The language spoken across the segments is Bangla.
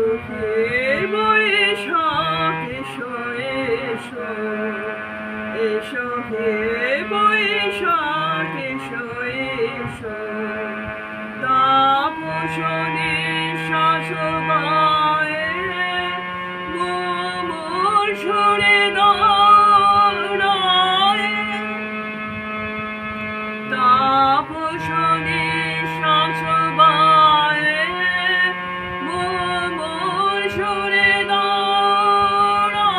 এসো হে বৈশাখ এসো এসো এসো হে বৈশাখ এসো এসো তাপসনে শাসবায়ে মুমূর্ষুরে দৌড়ায়ে তাপসনে শাসবায়ে মুমূর্ষুরে দৌড়ায়ে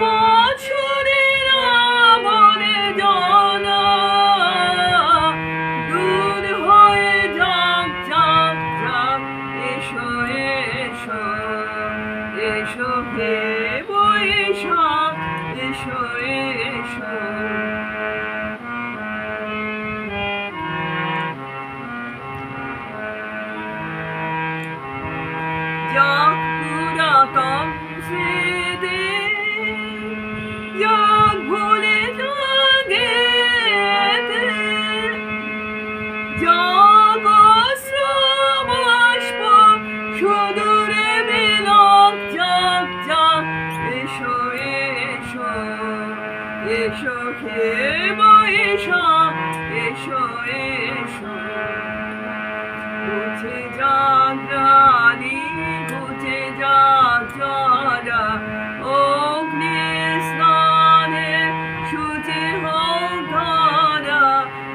বছরের আমলে জানা দূর হয়ে যাক যাক যাক এসো এসো এসো হে বৈশাখ এসো এসো যাক পুরাতন স্মৃতি যাক ভুলে জাগেতে যাক অশ্রুবাষ্প সুদূরে বিলাপ যাক যাক এসো এসো এসো হে বৈশাখ এসো এসো বুঝে যাক রানী বুঝে যাক জরা অগ্নি স্নানে সূচি হোক ধরা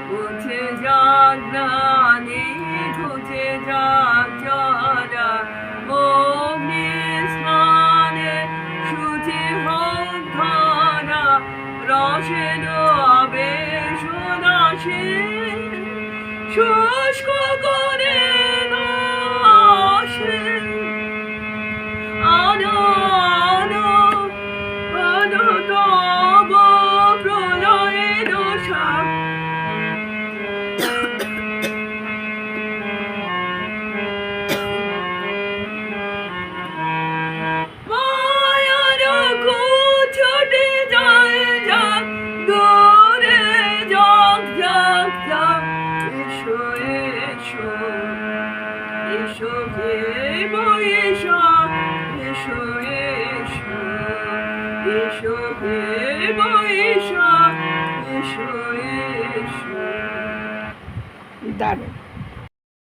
বুঝে যাক রানী বুঝে যাক জরা অগ্নি স্নানে সূচি হোক ধরা রসে ডোবে সোনাশে শুষ্ক করে দাসে আনো আনো আনো তব প্রলয়ে দশা মায়ার ছুটে যায় যাক দূরে যাক যাক যাক এসো এসো এসো হে বৈশাখ এসো এসো এসো হে বৈশাখ এসো এসো দারুণ।